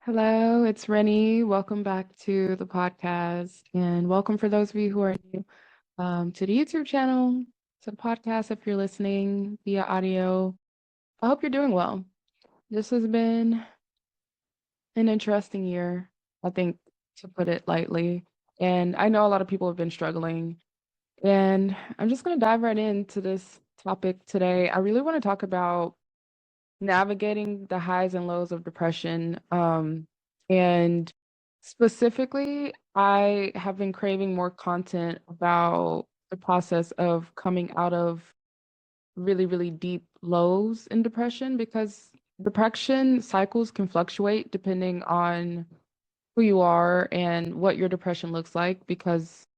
Hello, it's Rennie. Welcome back to the podcast, and welcome for those of you who are new to the YouTube channel, to the podcast. If you're listening via audio, I hope you're doing well. This has been an interesting year, I think, to put it lightly. And I know a lot of people have been struggling, and I'm just going to dive right into this topic today. I really want to talk about navigating the highs and lows of depression. And specifically, I have been craving more content about the process of coming out of really, really deep lows in depression because depression cycles can fluctuate depending on who you are and what your depression looks like. Because,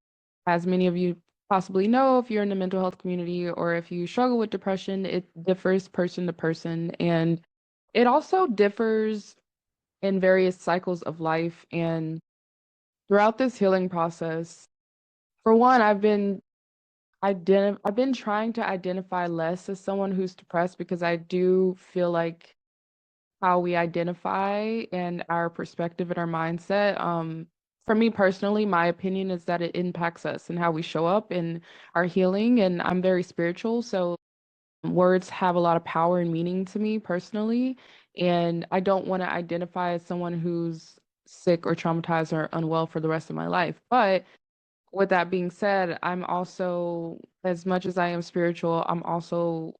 as many of you possibly know, if you're in the mental health community or if you struggle with depression, it differs person to person. And it also differs in various cycles of life. And throughout this healing process, for one, I've been trying to identify less as someone who's depressed because I do feel like how we identify and our perspective and our mindset. For me personally, my opinion is that it impacts us and how we show up in our healing. And I'm very spiritual, so words have a lot of power and meaning to me personally. And I don't want to identify as someone who's sick or traumatized or unwell for the rest of my life. But with that being said, I'm also, as much as I am spiritual, I'm also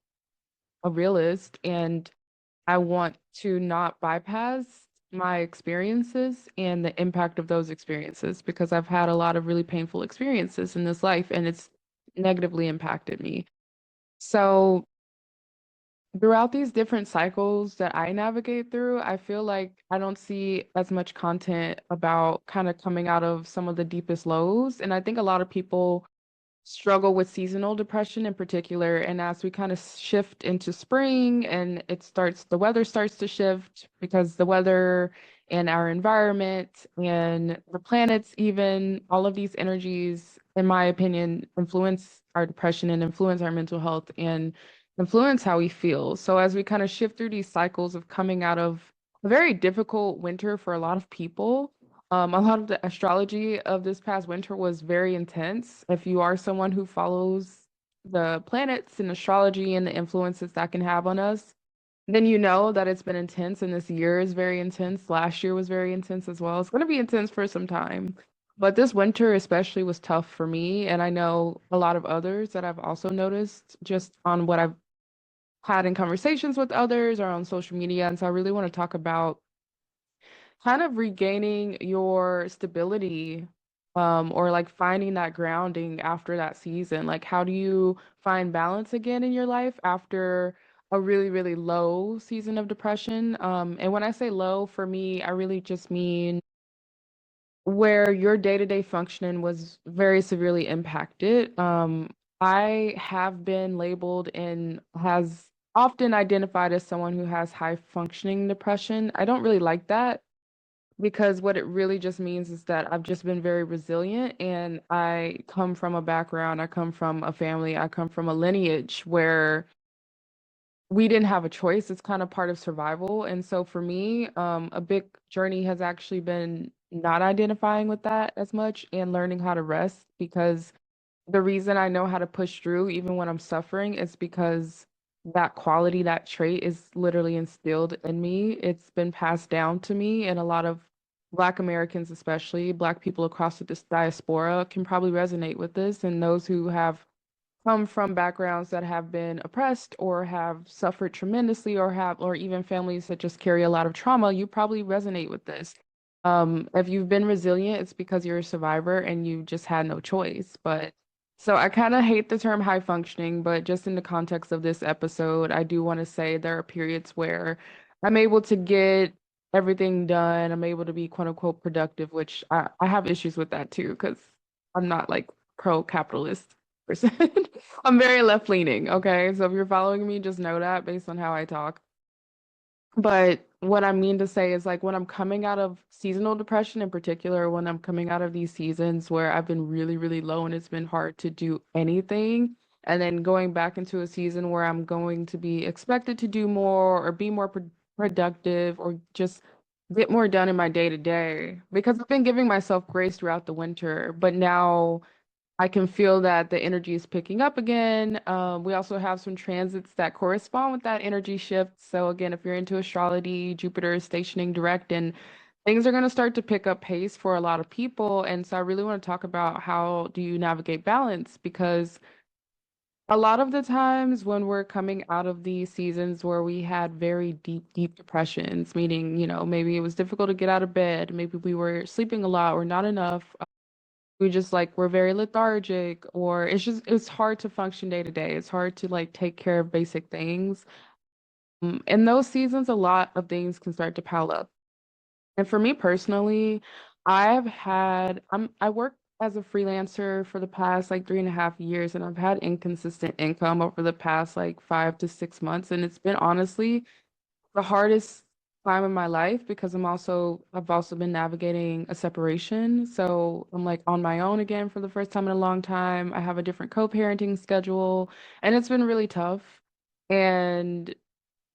a realist, and I want to not bypass my experiences and the impact of those experiences because I've had a lot of really painful experiences in this life and it's negatively impacted me. So, throughout these different cycles that I navigate through, I feel like I don't see as much content about kind of coming out of some of the deepest lows. And I think a lot of people struggle with seasonal depression in particular. And as we kind of shift into spring and the weather starts to shift because the weather and our environment and the planets, even all of these energies, in my opinion, influence our depression and influence our mental health and influence how we feel. So as we kind of shift through these cycles of coming out of a very difficult winter for a lot of people, a lot of the astrology of this past winter was very intense. If you are someone who follows the planets and astrology and the influences that can have on us, then you know that it's been intense and this year is very intense. Last year was very intense as well. It's going to be intense for some time. But this winter especially was tough for me, and I know a lot of others that I've also noticed just on what I've had in conversations with others or on social media. And so I really want to talk about kind of regaining your stability, or like finding that grounding after that season. Like, how do you find balance again in your life after a really, really low season of depression? And when I say low, for me, I really just mean where your day-to-day functioning was very severely impacted. I have been labeled and has often identified as someone who has high functioning depression. I don't really like that because what it really just means is that I've just been very resilient, and I come from a family, I come from a lineage where we didn't have a choice. It's kind of part of survival. And so for me, a big journey has actually been not identifying with that as much and learning how to rest, because the reason I know how to push through even when I'm suffering is because that quality, that trait is literally instilled in me. It's been passed down to me, and a lot of Black Americans, especially Black people across the diaspora, can probably resonate with this. And those who have come from backgrounds that have been oppressed or have suffered tremendously or even families that just carry a lot of trauma, you probably resonate with this. If you've been resilient, it's because you're a survivor and you just had no choice. But so I kind of hate the term high functioning, but just in the context of this episode, I do want to say there are periods where I'm able to get everything done. I'm able to be quote unquote productive, which I have issues with that too, because I'm not like pro-capitalist person. I'm very left leaning, okay? So if you're following me, just know that based on how I talk. But what I mean to say is, like, when I'm coming out of seasonal depression in particular, when I'm coming out of these seasons where I've been really, really low and it's been hard to do anything, and then going back into a season where I'm going to be expected to do more or be more productive or just get more done in my day to day because I've been giving myself grace throughout the winter, but now I can feel that the energy is picking up again. We also have some transits that correspond with that energy shift. So again, if you're into astrology, Jupiter is stationing direct and things are going to start to pick up pace for a lot of people. And so I really want to talk about how do you navigate balance because a lot of the times when we're coming out of these seasons where we had very deep, deep depressions, meaning, maybe it was difficult to get out of bed, maybe we were sleeping a lot or not enough, we just like we're very lethargic, or it's hard to function day to day. It's hard to like take care of basic things. In those seasons, a lot of things can start to pile up. And for me personally, I work as a freelancer for the past like 3.5 years, and I've had inconsistent income over the past like 5 to 6 months. And it's been honestly the hardest time in my life because I've also been navigating a separation. So I'm like on my own again for the first time in a long time. I have a different co-parenting schedule, and it's been really tough. And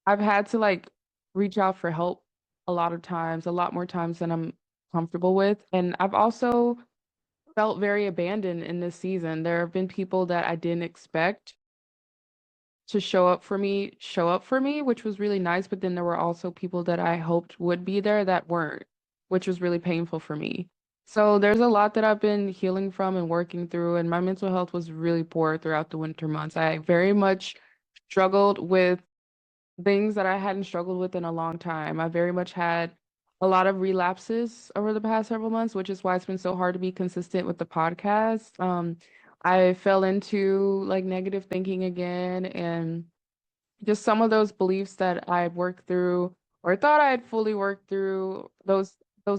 I've had to like reach out for help a lot of times, a lot more times than I'm comfortable with. And I've also felt very abandoned in this season. There have been people that I didn't expect to show up for me, which was really nice. But then there were also people that I hoped would be there that weren't, which was really painful for me. So there's a lot that I've been healing from and working through, and my mental health was really poor throughout the winter months. I very much struggled with things that I hadn't struggled with in a long time. I very much had a lot of relapses over the past several months, which is why it's been so hard to be consistent with the podcast. I fell into like negative thinking again, and just some of those beliefs that I had worked through or thought I had fully worked through, those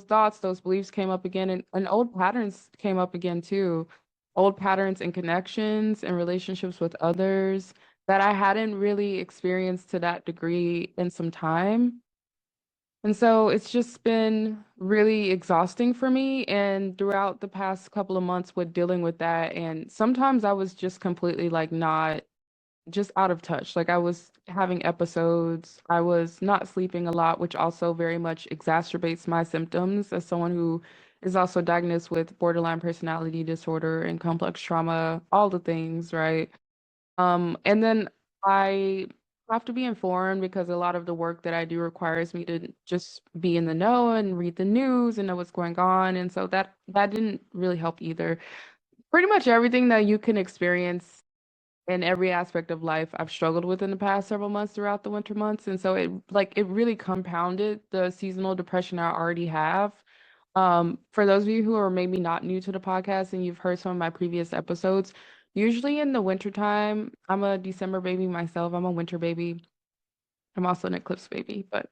thoughts, those beliefs came up again, and old patterns came up again too. Old patterns and connections and relationships with others that I hadn't really experienced to that degree in some time. And so it's just been really exhausting for me. And throughout the past couple of months with dealing with that, and sometimes I was just completely like not just out of touch. Like I was having episodes, I was not sleeping a lot, which also very much exacerbates my symptoms as someone who is also diagnosed with borderline personality disorder and complex trauma, all the things, right? And then I have to be informed because a lot of the work that I do requires me to just be in the know and read the news and know what's going on. And so that didn't really help either. Pretty much everything that you can experience in every aspect of life I've struggled with in the past several months throughout the winter months. And so it really compounded the seasonal depression I already have. For those of you who are maybe not new to the podcast and you've heard some of my previous episodes, usually in the wintertime, I'm a December baby myself. I'm a winter baby. I'm also an eclipse baby, but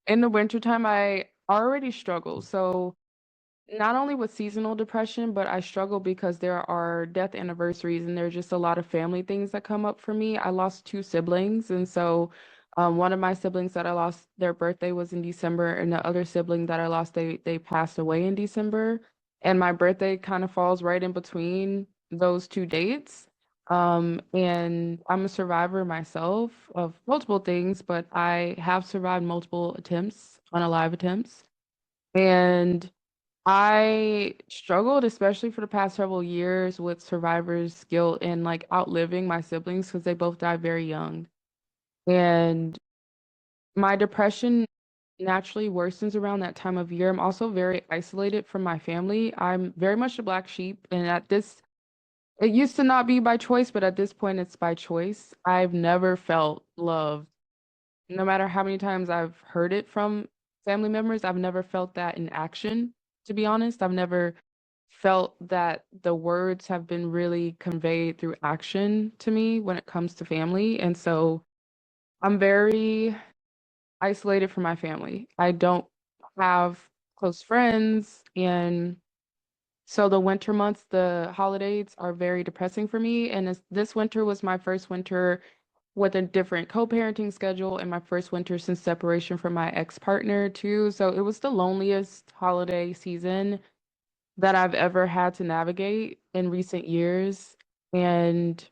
in the wintertime I already struggle. So not only with seasonal depression, but I struggle because there are death anniversaries and there's just a lot of family things that come up for me. I lost two siblings, and so one of my siblings that I lost, their birthday was in December, and the other sibling that I lost, they passed away in December, and my birthday kind of falls right in between those two dates. And I'm a survivor myself of multiple things, but I have survived multiple attempts, unalive attempts. And I struggled, especially for the past several years, with survivor's guilt and like outliving my siblings because they both died very young. And my depression naturally worsens around that time of year. I'm also very isolated from my family. I'm very much a black sheep, and it used to not be by choice, but at this point, it's by choice. I've never felt love. No matter how many times I've heard it from family members, I've never felt that in action, to be honest. I've never felt that the words have been really conveyed through action to me when it comes to family. And so I'm very isolated from my family. I don't have close friends. And so the winter months, the holidays are very depressing for me. And this winter was my first winter with a different co-parenting schedule and my first winter since separation from my ex-partner too. So it was the loneliest holiday season that I've ever had to navigate in recent years. And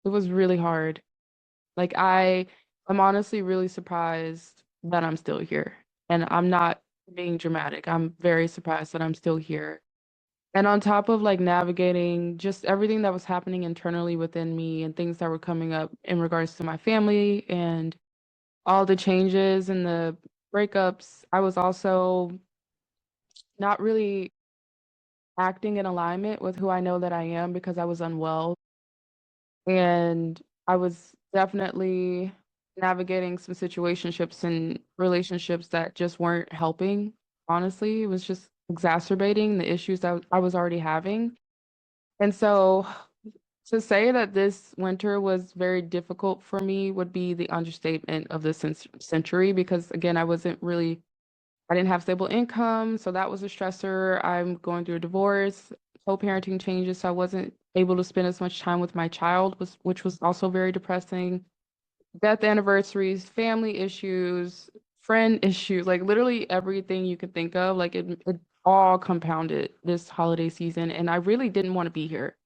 it was really hard. Like I'm honestly really surprised that I'm still here. And I'm not being dramatic. I'm very surprised that I'm still here. And on top of like navigating just everything that was happening internally within me and things that were coming up in regards to my family and all the changes and the breakups, I was also not really acting in alignment with who I know that I am because I was unwell. And I was definitely navigating some situationships and relationships that just weren't helping. Honestly, it was just exacerbating the issues that I was already having. And so to say that this winter was very difficult for me would be the understatement of the century because, again, I didn't have stable income, so that was a stressor. I'm going through a divorce, co-parenting changes, so I wasn't able to spend as much time with my child, which was also very depressing. Death anniversaries, family issues, friend issues, like literally everything you could think of, like it all compounded this holiday season, and I really didn't want to be here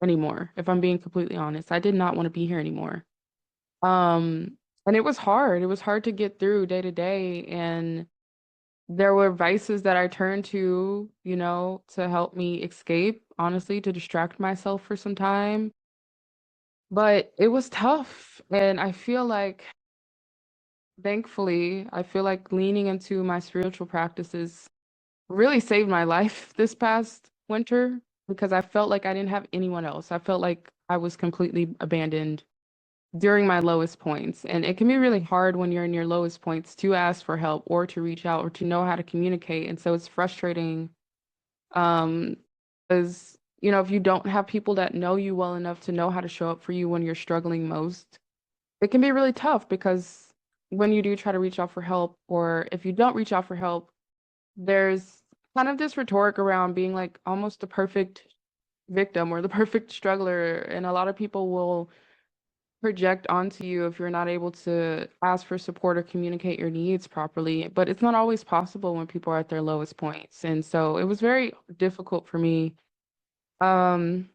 anymore, if I'm being completely honest. I did not want to be here anymore. And it was hard. It was hard to get through day to day, and there were vices that I turned to, to help me escape, honestly, to distract myself for some time. But it was tough. And I feel like, thankfully, I feel like leaning into my spiritual practices really saved my life this past winter because I felt like I didn't have anyone else. I felt like I was completely abandoned during my lowest points. And it can be really hard when you're in your lowest points to ask for help or to reach out or to know how to communicate. And so it's frustrating um because if you don't have people that know you well enough to know how to show up for you when you're struggling most, it can be really tough because when you do try to reach out for help or if you don't reach out for help, there's kind of this rhetoric around being like almost the perfect victim or the perfect struggler, and a lot of people will project onto you if you're not able to ask for support or communicate your needs properly. But it's not always possible when people are at their lowest points. And so it was very difficult for me. Um,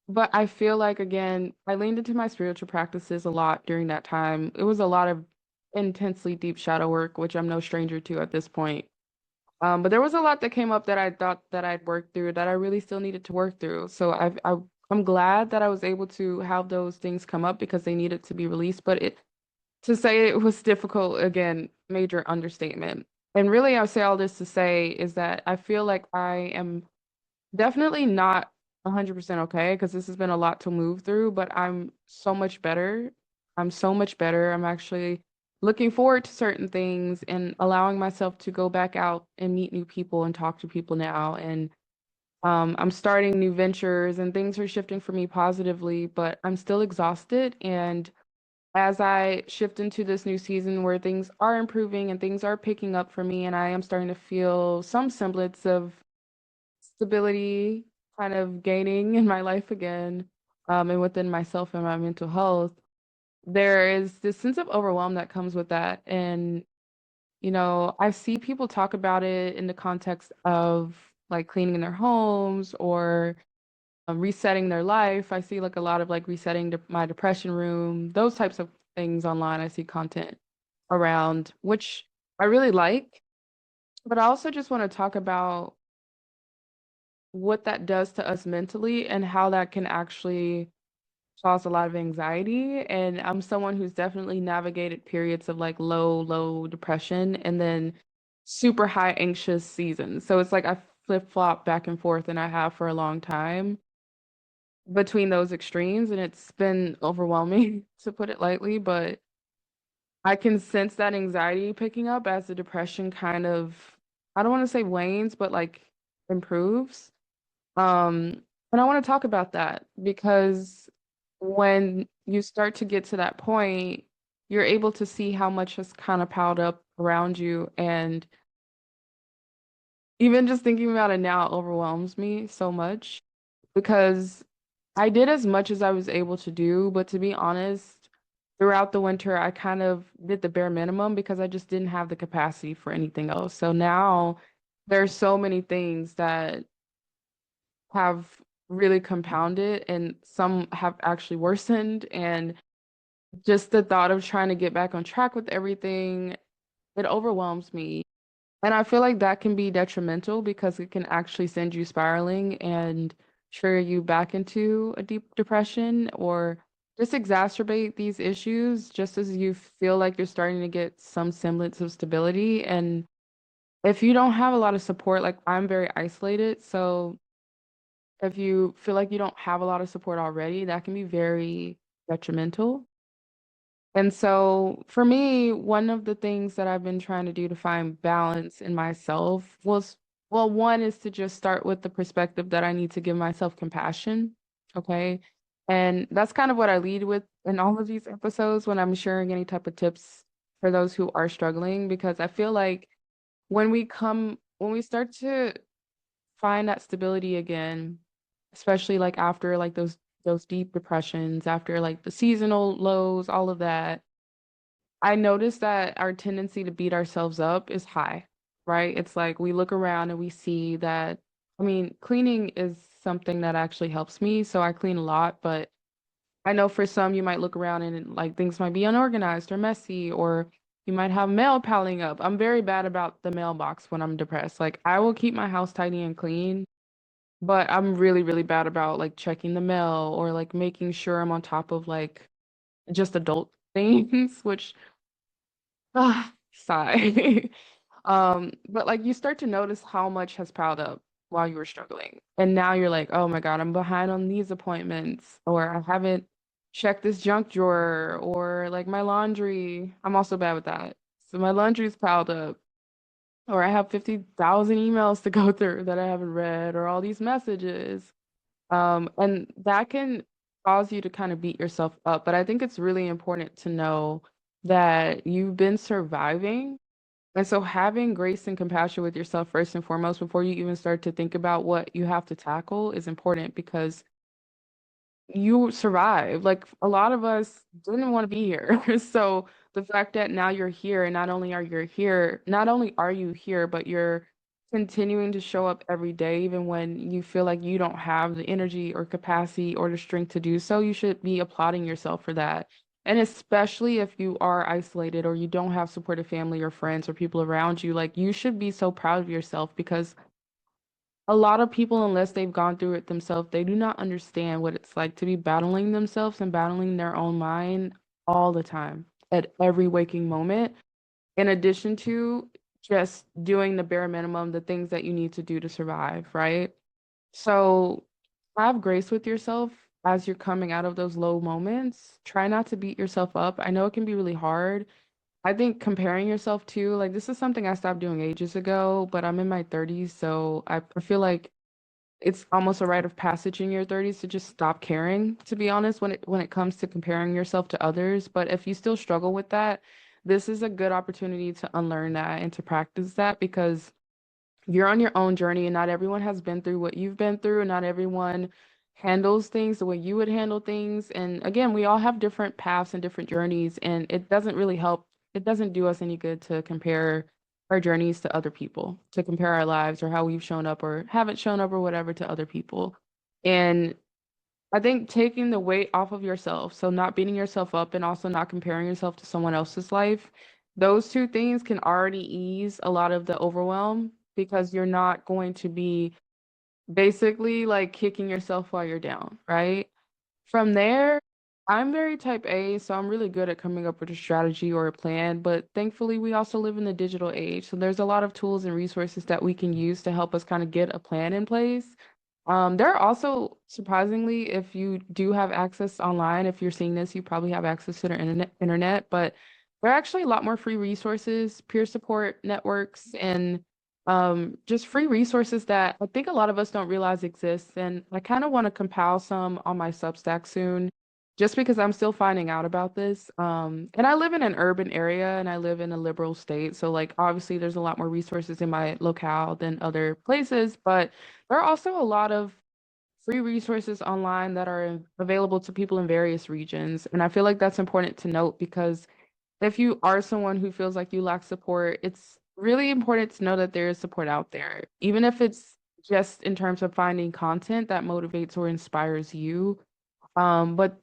but I feel like, again, I leaned into my spiritual practices a lot during that time. It was a lot of intensely deep shadow work, which I'm no stranger to at this point. But there was a lot that came up that I thought that I'd worked through that I really still needed to work through. So I'm glad that I was able to have those things come up because they needed to be released. But to say it was difficult, again, major understatement. And really, I'll say all this to say is that I feel like I am definitely not 100% okay because this has been a lot to move through, but I'm so much better. I'm so much better. I'm actually looking forward to certain things and allowing myself to go back out and meet new people and talk to people now. And I'm starting new ventures and things are shifting for me positively, but I'm still exhausted. And as I shift into this new season where things are improving and things are picking up for me, and I am starting to feel some semblance of stability kind of gaining in my life again, and within myself and my mental health, there is this sense of overwhelm that comes with that. And, I see people talk about it in the context of like cleaning their homes or resetting their life. I see like a lot of like resetting my depression room, those types of things online. I see content around, which I really like. But I also just want to talk about what that does to us mentally and how that can actually cause a lot of anxiety. And I'm someone who's definitely navigated periods of like low depression and then super high anxious seasons. So it's like I flip-flop back and forth and I have for a long time between those extremes, and it's been overwhelming to put it lightly, but I can sense that anxiety picking up as the depression kind of, I don't want to say wanes, but like improves. And I want to talk about that because when you start to get to that point, you're able to see how much has kind of piled up around you. And even just thinking about it now overwhelms me so much because I did as much as I was able to do. But to be honest, throughout the winter, I kind of did the bare minimum because I just didn't have the capacity for anything else. So now there's so many things that have really compounded and some have actually worsened. And just the thought of trying to get back on track with everything, it overwhelms me. And I feel like that can be detrimental because it can actually send you spiraling and trigger you back into a deep depression or just exacerbate these issues just as you feel like you're starting to get some semblance of stability. And if you don't have a lot of support, like I'm very isolated, so if you feel like you don't have a lot of support already, that can be very detrimental. And so for me, one of the things that I've been trying to do to find balance in myself was, well, one is to just start with the perspective that I need to give myself compassion. Okay. And that's kind of what I lead with in all of these episodes when I'm sharing any type of tips for those who are struggling, because I feel like when we start to find that stability again, especially like after like those deep depressions, after like the seasonal lows, all of that, I noticed that our tendency to beat ourselves up is high, right? It's like we look around and we see that, I mean, cleaning is something that actually helps me, so I clean a lot, but I know for some you might look around and like things might be unorganized or messy, or you might have mail piling up. I'm very bad about the mailbox when I'm depressed. Like I will keep my house tidy and clean, but I'm really, really bad about like checking the mail or like making sure I'm on top of like just adult things, which sigh. But like you start to notice how much has piled up while you were struggling. And now you're like, oh my God, I'm behind on these appointments, or I haven't checked this junk drawer, or like my laundry. I'm also bad with that. So my laundry's piled up, or I have 50,000 emails to go through that I haven't read, or all these messages. And that can cause you to kind of beat yourself up. But I think it's really important to know that you've been surviving. And so having grace and compassion with yourself first and foremost before you even start to think about what you have to tackle is important because you survived. Like a lot of us didn't want to be here. So the fact that now you're here and not only are you here, but you're continuing to show up every day, even when you feel like you don't have the energy or capacity or the strength to do so, you should be applauding yourself for that. And especially if you are isolated or you don't have supportive family or friends or people around you, like you should be so proud of yourself because a lot of people, unless they've gone through it themselves, they do not understand what it's like to be battling themselves and battling their own mind all the time, at every waking moment, in addition to just doing the bare minimum, the things that you need to do to survive, right? So have grace with yourself as you're coming out of those low moments. Try not to beat yourself up. I know it can be really hard. I think comparing yourself to, like, this is something I stopped doing ages ago, but I'm in my 30s, so I feel like it's almost a rite of passage in your 30s to just stop caring, to be honest, when it comes to comparing yourself to others. But if you still struggle with that, this is a good opportunity to unlearn that and to practice that because you're on your own journey and not everyone has been through what you've been through and not everyone handles things the way you would handle things. And again, we all have different paths and different journeys, and it doesn't really help. It doesn't do us any good to compare our journeys to other people, to compare our lives or how we've shown up or haven't shown up or whatever to other people. And I think taking the weight off of yourself, so not beating yourself up and also not comparing yourself to someone else's life, those two things can already ease a lot of the overwhelm because you're not going to be basically like kicking yourself while you're down, right? From there, I'm very type A, so I'm really good at coming up with a strategy or a plan, but thankfully we also live in the digital age. So there's a lot of tools and resources that we can use to help us kind of get a plan in place. There are also, surprisingly, if you do have access online, if you're seeing this, you probably have access to the internet, but there are actually a lot more free resources, peer support networks, and just free resources that I think a lot of us don't realize exist. And I kind of want to compile some on my Substack soon, just because I'm still finding out about this. And I live in an urban area and I live in a liberal state. So like obviously there's a lot more resources in my locale than other places, but there are also a lot of free resources online that are available to people in various regions. And I feel like that's important to note because if you are someone who feels like you lack support, it's really important to know that there is support out there, even if it's just in terms of finding content that motivates or inspires you. But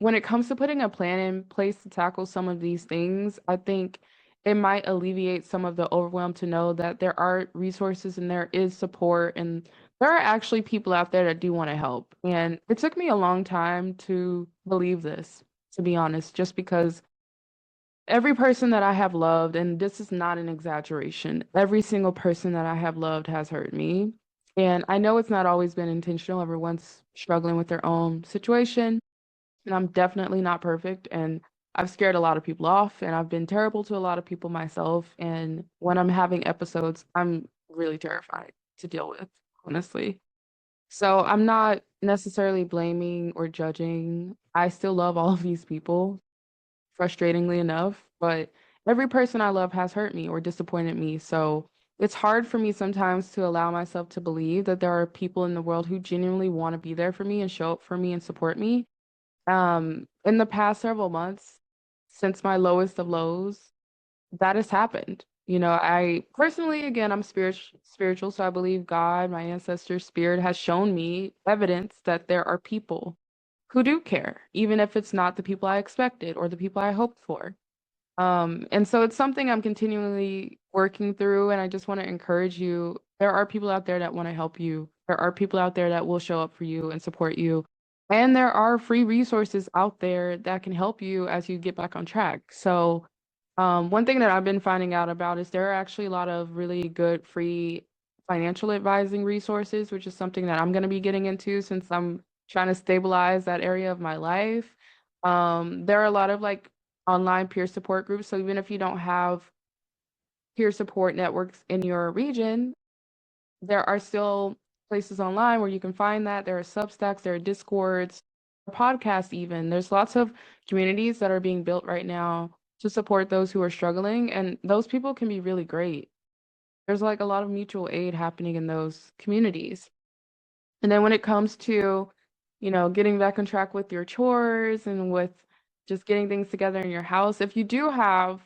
when it comes to putting a plan in place to tackle some of these things, I think it might alleviate some of the overwhelm to know that there are resources and there is support and there are actually people out there that do want to help. And it took me a long time to believe this, to be honest, just because every person that I have loved, and this is not an exaggeration, every single person that I have loved has hurt me. And I know it's not always been intentional. Everyone's struggling with their own situation. And I'm definitely not perfect. And I've scared a lot of people off, and I've been terrible to a lot of people myself. And when I'm having episodes, I'm really terrified to deal with, honestly. So I'm not necessarily blaming or judging. I still love all of these people, frustratingly enough, but every person I love has hurt me or disappointed me. So it's hard for me sometimes to allow myself to believe that there are people in the world who genuinely want to be there for me and show up for me and support me. In the past several months, since my lowest of lows, that has happened. I personally, again, I'm spiritual, so I believe God, my ancestors' spirit has shown me evidence that there are people who do care, even if it's not the people I expected or the people I hoped for. And so it's something I'm continually working through, and I just want to encourage you. There are people out there that want to help you. There are people out there that will show up for you and support you. And there are free resources out there that can help you as you get back on track. So, one thing that I've been finding out about is there are actually a lot of really good free financial advising resources, which is something that I'm going to be getting into since I'm trying to stabilize that area of my life. There are a lot of like online peer support groups. So even if you don't have peer support networks in your region, there are still places online where you can find that. There are Substacks, there are Discords, podcasts even. There's lots of communities that are being built right now to support those who are struggling, and those people can be really great. There's like a lot of mutual aid happening in those communities. And then when it comes to, getting back on track with your chores and with just getting things together in your house, if you do have,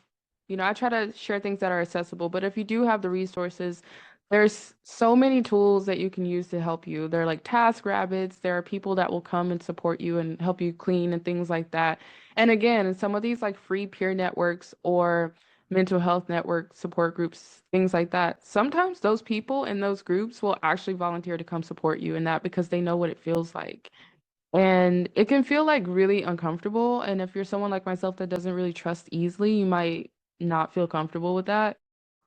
I try to share things that are accessible, but if you do have the resources, there's so many tools that you can use to help you. There are like task rabbits, there are people that will come and support you and help you clean and things like that. And again, in some of these like free peer networks or mental health network support groups, things like that. Sometimes those people in those groups will actually volunteer to come support you in that because they know what it feels like. And it can feel like really uncomfortable. And if you're someone like myself that doesn't really trust easily, you might not feel comfortable with that,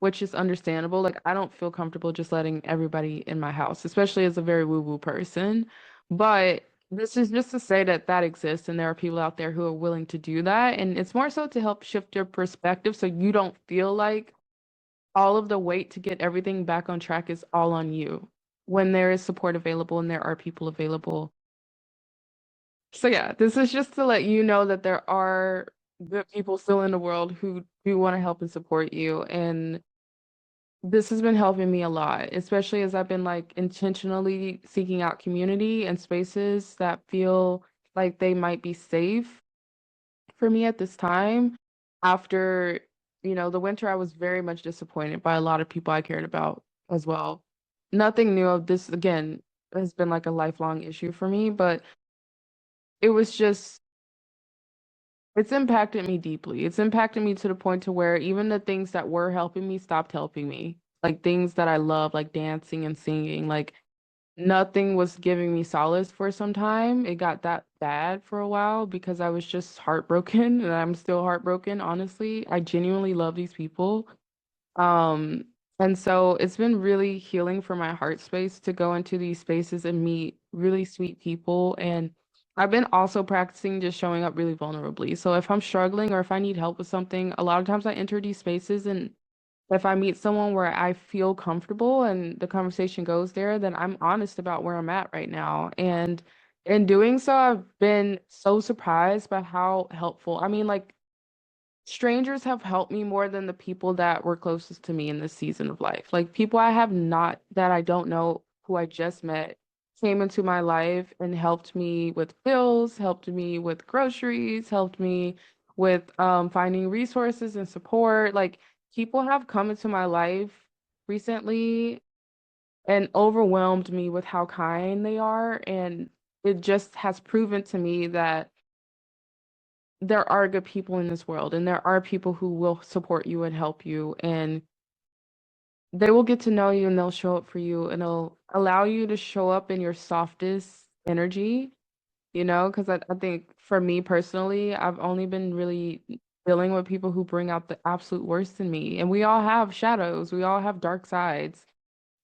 which is understandable. Like, I don't feel comfortable just letting everybody in my house, especially as a very woo-woo person. But this is just to say that that exists and there are people out there who are willing to do that. And it's more so to help shift your perspective so you don't feel like all of the weight to get everything back on track is all on you when there is support available and there are people available. So yeah, this is just to let you know that there are good people still in the world who do want to help and support you. And this has been helping me a lot, especially as I've been like intentionally seeking out community and spaces that feel like they might be safe for me at this time. After, the winter, I was very much disappointed by a lot of people I cared about as well. Nothing new of this, again, has been like a lifelong issue for me, but it was just it's impacted me deeply. It's impacted me to the point to where even the things that were helping me stopped helping me. Like things that I love, like dancing and singing, like nothing was giving me solace for some time. It got that bad for a while because I was just heartbroken and I'm still heartbroken, honestly. I genuinely love these people. Um, and so it's been really healing for my heart space to go into these spaces and meet really sweet people. And I've been also practicing just showing up really vulnerably. So if I'm struggling or if I need help with something, a lot of times I enter these spaces and if I meet someone where I feel comfortable and the conversation goes there, then I'm honest about where I'm at right now. And in doing so, I've been so surprised by how helpful. I mean, like, strangers have helped me more than the people that were closest to me in this season of life. Like people I have not that I don't know who I just met came into my life and helped me with bills, helped me with groceries, helped me with finding resources and support. Like people have come into my life recently and overwhelmed me with how kind they are and it just has proven to me that there are good people in this world and there are people who will support you and help you and they will get to know you and they'll show up for you and they'll allow you to show up in your softest energy, because I think for me personally, I've only been really dealing with people who bring out the absolute worst in me. And we all have shadows, we all have dark sides,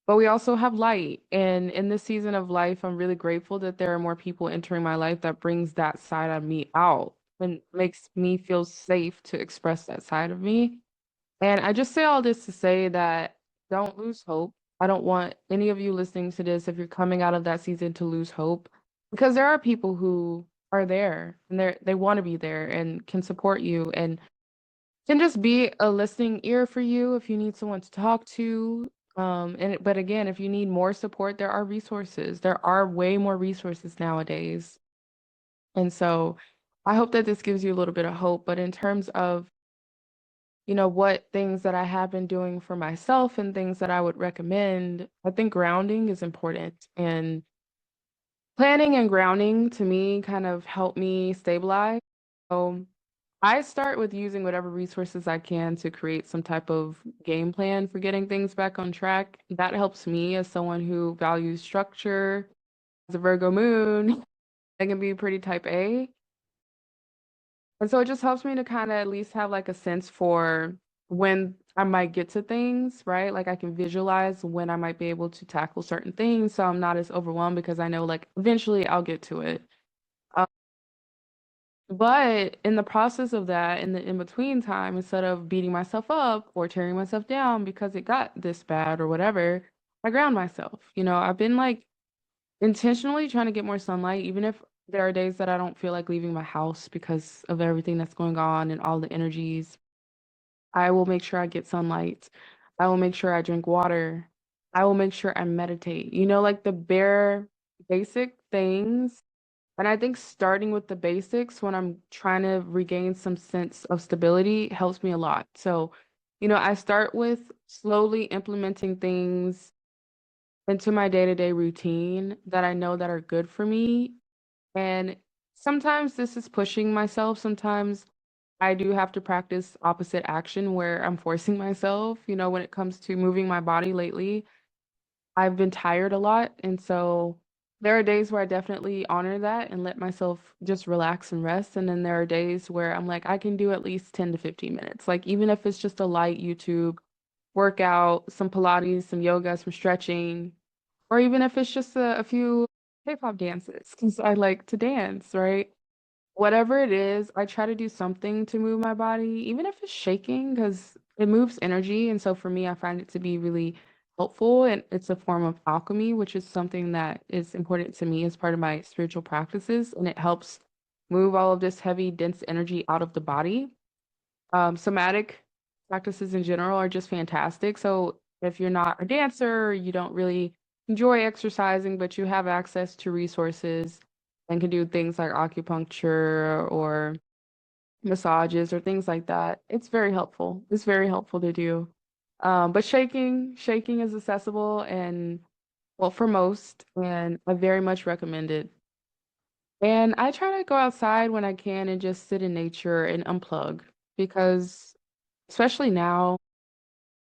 but we also have light. And in this season of life, I'm really grateful that there are more people entering my life that brings that side of me out and makes me feel safe to express that side of me. And I just say all this to say that don't lose hope. I don't want any of you listening to this, if you're coming out of that season, to lose hope because there are people who are there and they want to be there and can support you and can just be a listening ear for you if you need someone to talk to. But again, if you need more support, there are resources. There are way more resources nowadays. And so I hope that this gives you a little bit of hope. But in terms of what things that I have been doing for myself and things that I would recommend, I think grounding is important. And planning and grounding to me kind of help me stabilize. So I start with using whatever resources I can to create some type of game plan for getting things back on track. That helps me as someone who values structure. As a Virgo moon, I can be pretty type A. And so it just helps me to kind of at least have like a sense for when I might get to things, right? Like I can visualize when I might be able to tackle certain things so I'm not as overwhelmed because I know like eventually I'll get to it. Uh, but in the process of that, in the in between time, instead of beating myself up or tearing myself down because it got this bad or whatever, I ground myself. I've been like intentionally trying to get more sunlight, even if there are days that I don't feel like leaving my house because of everything that's going on and all the energies. I will make sure I get sunlight. I will make sure I drink water. I will make sure I meditate. Like the bare basic things. And I think starting with the basics when I'm trying to regain some sense of stability helps me a lot. So, I start with slowly implementing things into my day-to-day routine that I know that are good for me. And sometimes this is pushing myself. Sometimes I do have to practice opposite action where I'm forcing myself, when it comes to moving my body lately. I've been tired a lot. And so there are days where I definitely honor that and let myself just relax and rest. And then there are days where I'm like, I can do at least 10 to 15 minutes. Like, even if it's just a light YouTube workout, some Pilates, some yoga, some stretching, or even if it's just a few K-pop dances, because I like to dance, right? Whatever it is, I try to do something to move my body, even if it's shaking, because it moves energy. And so for me, I find it to be really helpful. And it's a form of alchemy, which is something that is important to me as part of my spiritual practices. And it helps move all of this heavy, dense energy out of the body. Somatic practices in general are just fantastic. So if you're not a dancer, you don't really enjoy exercising, but you have access to resources and can do things like acupuncture or massages or things like that, it's very helpful. It's very helpful to do. But shaking is accessible and well for most, and I very much recommend it. And I try to go outside when I can and just sit in nature and unplug because especially now,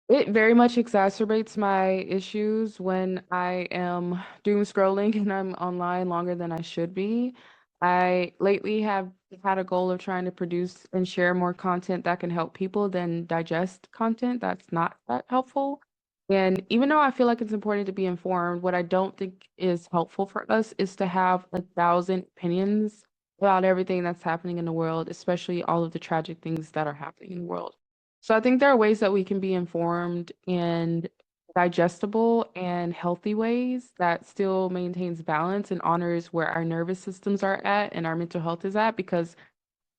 it very much exacerbates my issues when I am doom scrolling and I'm online longer than I should be. I lately have had a goal of trying to produce and share more content that can help people than digest content that's not that helpful. And even though I feel like it's important to be informed, what I don't think is helpful for us is to have 1,000 opinions about everything that's happening in the world, especially all of the tragic things that are happening in the world. So I think there are ways that we can be informed in digestible and healthy ways that still maintains balance and honors where our nervous systems are at and our mental health is at, because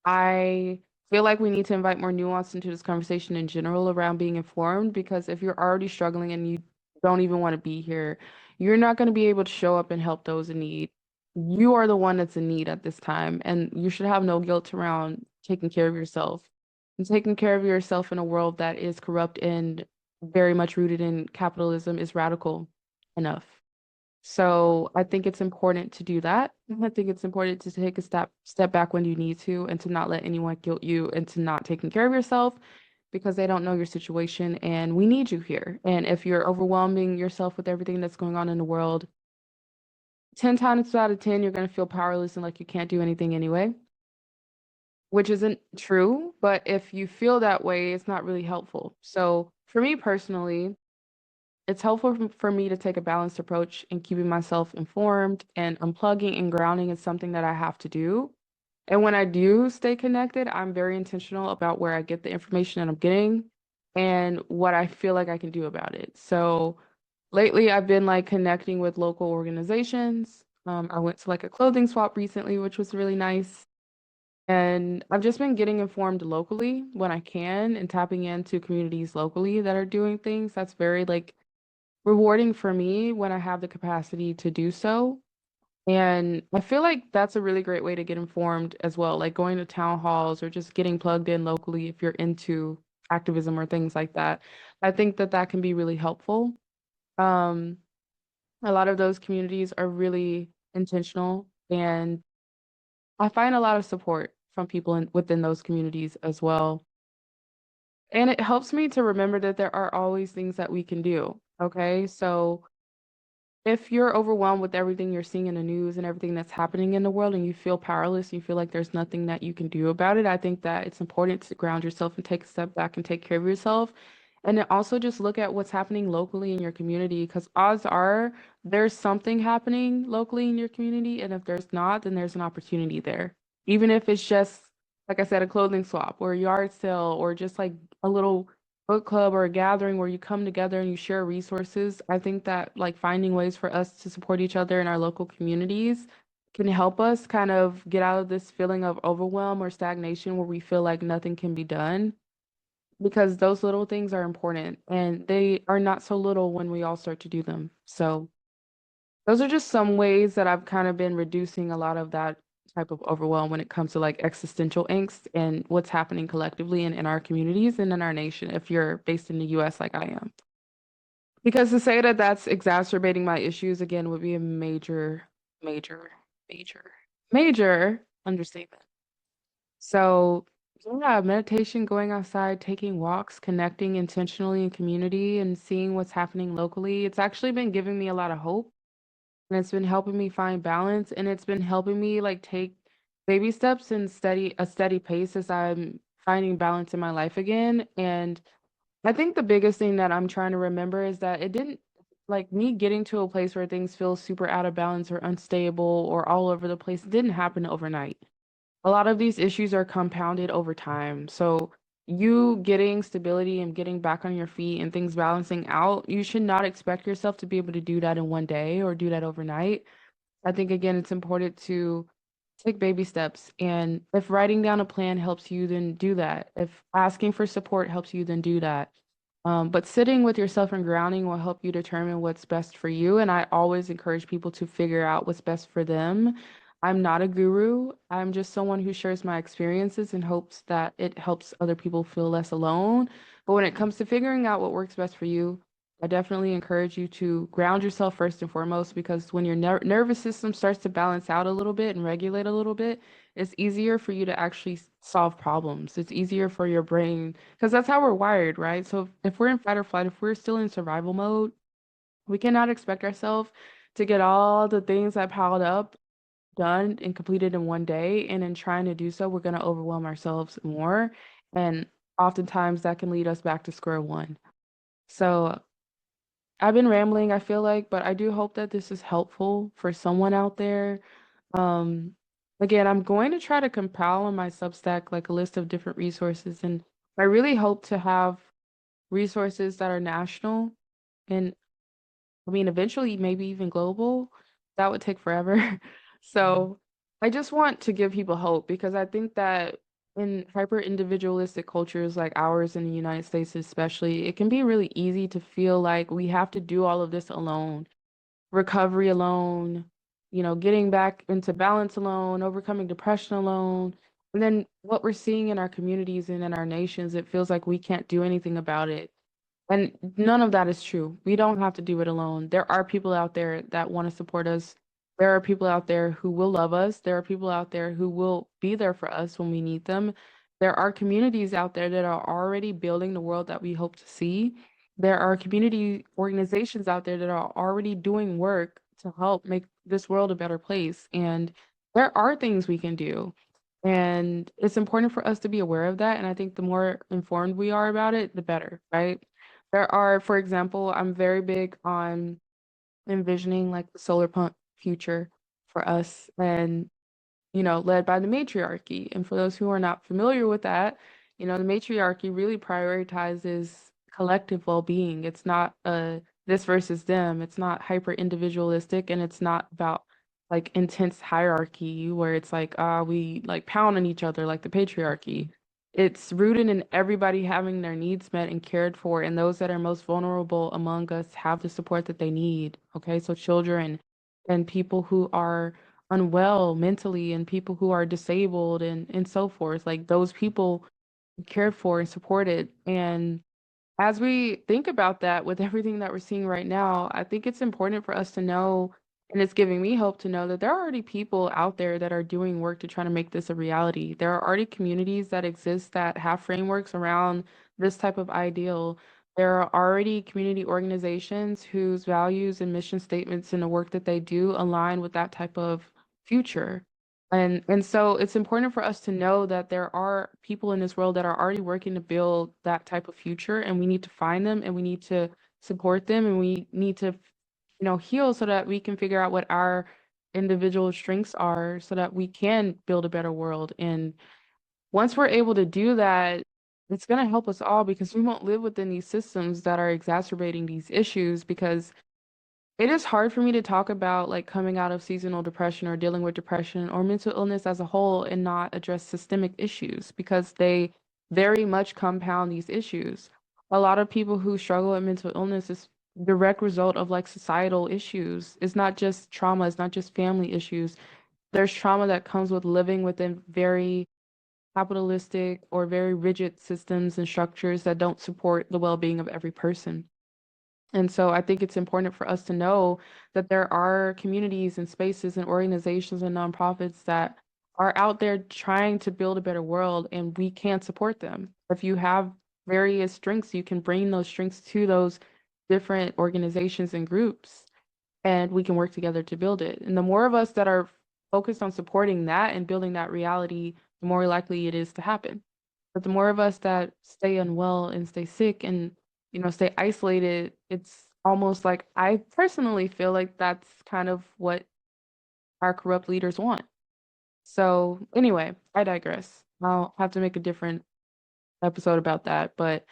I feel like we need to invite more nuance into this conversation in general around being informed, because if you're already struggling and you don't even want to be here, you're not going to be able to show up and help those in need. You are the one that's in need at this time, and you should have no guilt around taking care of yourself. And taking care of yourself in a world that is corrupt and very much rooted in capitalism is radical enough. So I think it's important to do that. I think it's important to take a step back when you need to and to not let anyone guilt you into not taking care of yourself because they don't know your situation and we need you here. And if you're overwhelming yourself with everything that's going on in the world, 10 times out of 10, you're going to feel powerless and like you can't do anything anyway, which isn't true. But if you feel that way, it's not really helpful. So for me personally, it's helpful for me to take a balanced approach in keeping myself informed, and unplugging and grounding is something that I have to do. And when I do stay connected, I'm very intentional about where I get the information that I'm getting and what I feel like I can do about it. So lately, I've been like connecting with local organizations. I went to like a clothing swap recently, which was really nice. And I've just been getting informed locally when I can and tapping into communities locally that are doing things. That's very like rewarding for me when I have the capacity to do so. And I feel like that's a really great way to get informed as well, like going to town halls or just getting plugged in locally if you're into activism or things like that. I think that that can be really helpful. Um, a lot of those communities are really intentional, and I find a lot of support from people within those communities as well. And it helps me to remember that there are always things that we can do. Okay. So if you're overwhelmed with everything you're seeing in the news and everything that's happening in the world and you feel powerless, you feel like there's nothing that you can do about it, I think that it's important to ground yourself and take a step back and take care of yourself. And then also just look at what's happening locally in your community because odds are there's something happening locally in your community. And if there's not, then there's an opportunity there. Even if it's just, like I said, a clothing swap or a yard sale or just like a little book club or a gathering where you come together and you share resources. I think that like finding ways for us to support each other in our local communities can help us kind of get out of this feeling of overwhelm or stagnation where we feel like nothing can be done because those little things are important and they are not so little when we all start to do them. So those are just some ways that I've kind of been reducing a lot of that type of overwhelm when it comes to like existential angst and what's happening collectively in our communities and in our nation if you're based in the US like I am. Because to say that that's exacerbating my issues again would be a major, major, major understatement. So, yeah, meditation, going outside, taking walks, connecting intentionally in community, and seeing what's happening locally, it's actually been giving me a lot of hope and it's been helping me find balance and it's been helping me like take baby steps and steady pace as I'm finding balance in my life again. And I think the biggest thing that I'm trying to remember is that it didn't like me getting to a place where things feel super out of balance or unstable or all over the place didn't happen overnight. A lot of these issues are compounded over time. So you getting stability and getting back on your feet and things balancing out, you should not expect yourself to be able to do that in one day or do that overnight. I think again, it's important to take baby steps. And if writing down a plan helps you, then do that. If asking for support helps you, then do that. But sitting with yourself and grounding will help you determine what's best for you. And I always encourage people to figure out what's best for them. I'm not a guru. I'm just someone who shares my experiences and hopes that it helps other people feel less alone. But when it comes to figuring out what works best for you, I definitely encourage you to ground yourself first and foremost because when your nervous system starts to balance out a little bit and regulate a little bit, it's easier for you to actually solve problems. It's easier for your brain because that's how we're wired, right? So if we're in fight or flight, if we're still in survival mode, we cannot expect ourselves to get all the things that piled up done and completed in one day. And in trying to do so, we're going to overwhelm ourselves more. And oftentimes that can lead us back to square one. So I've been rambling, I feel like, but I do hope that this is helpful for someone out there. Um, Again, I'm going to try to compile on my Substack like a list of different resources, and I really hope to have resources that are national and I mean, eventually, maybe even global. That would take forever. So I just want to give people hope because I think that in hyper individualistic cultures like ours in the United States, especially, it can be really easy to feel like we have to do all of this alone, recovery alone, getting back into balance alone, overcoming depression alone. And then what we're seeing in our communities and in our nations, it feels like we can't do anything about it. And none of that is true. We don't have to do it alone. There are people out there that want to support us. There are people out there who will love us. There are people out there who will be there for us when we need them. There are communities out there that are already building the world that we hope to see. There are community organizations out there that are already doing work to help make this world a better place. And there are things we can do. And it's important for us to be aware of that. And I think the more informed we are about it, the better, right? There are, for example, I'm very big on envisioning like the solar punk future for us and, led by the matriarchy. And for those who are not familiar with that, the matriarchy really prioritizes collective well-being. It's not this versus them. It's not hyper individualistic and it's not about like intense hierarchy where it's like, we like pound on each other like the patriarchy. It's rooted in everybody having their needs met and cared for, and those that are most vulnerable among us have the support that they need. Okay, so children and people who are unwell mentally and people who are disabled and so forth, like those people cared for and supported. And as we think about that with everything that we're seeing right now, I think it's important for us to know, and it's giving me hope to know that there are already people out there that are doing work to try to make this a reality. There are already communities that exist that have frameworks around this type of ideal. There are already community organizations whose values and mission statements and the work that they do align with that type of future. And so it's important for us to know that there are people in this world that are already working to build that type of future, and we need to find them and we need to support them and we need to, heal so that we can figure out what our individual strengths are so that we can build a better world. And once we're able to do that, it's going to help us all because we won't live within these systems that are exacerbating these issues because it is hard for me to talk about like coming out of seasonal depression or dealing with depression or mental illness as a whole and not address systemic issues because they very much compound these issues. A lot of people who struggle with mental illness is direct result of like societal issues. It's not just trauma, it's not just family issues. There's trauma that comes with living within very capitalistic or very rigid systems and structures that don't support the well-being of every person. And so I think it's important for us to know that there are communities and spaces and organizations and nonprofits that are out there trying to build a better world, and we can support them. If you have various strengths, you can bring those strengths to those different organizations and groups, and we can work together to build it. And the more of us that are focused on supporting that and building that reality, the more likely it is to happen. But the more of us that stay unwell and stay sick and, stay isolated, it's almost like I personally feel like that's kind of what our corrupt leaders want. So anyway, I digress. I'll have to make a different episode about that, but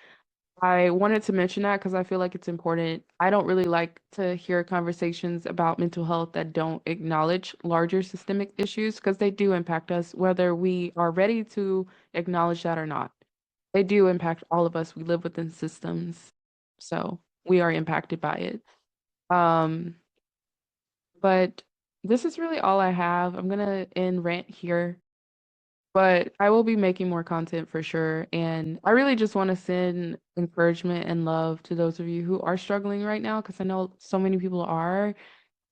I wanted to mention that because I feel like it's important. I don't really like to hear conversations about mental health that don't acknowledge larger systemic issues because they do impact us, whether we are ready to acknowledge that or not. They do impact all of us. We live within systems, so we are impacted by it. Um, but this is really all I have. I'm gonna end rant here, but I will be making more content for sure. And I really just want to send encouragement and love to those of you who are struggling right now, because I know so many people are.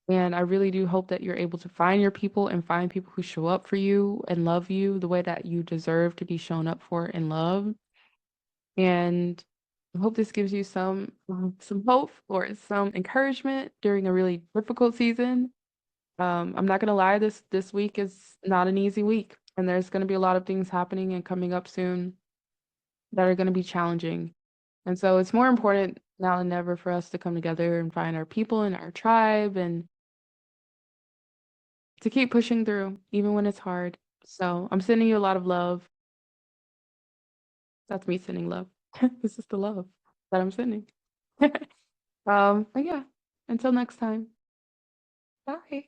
And I really do hope that you're able to find your people and find people who show up for you and love you the way that you deserve to be shown up for and loved. And I hope this gives you some hope or some encouragement during a really difficult season. I'm not gonna lie, this week is not an easy week, and there's gonna be a lot of things happening and coming up soon that are gonna be challenging. And so it's more important now than ever for us to come together and find our people and our tribe and to keep pushing through, even when it's hard. So I'm sending you a lot of love. That's me sending love. This is the love that I'm sending. But yeah, until next time. Bye.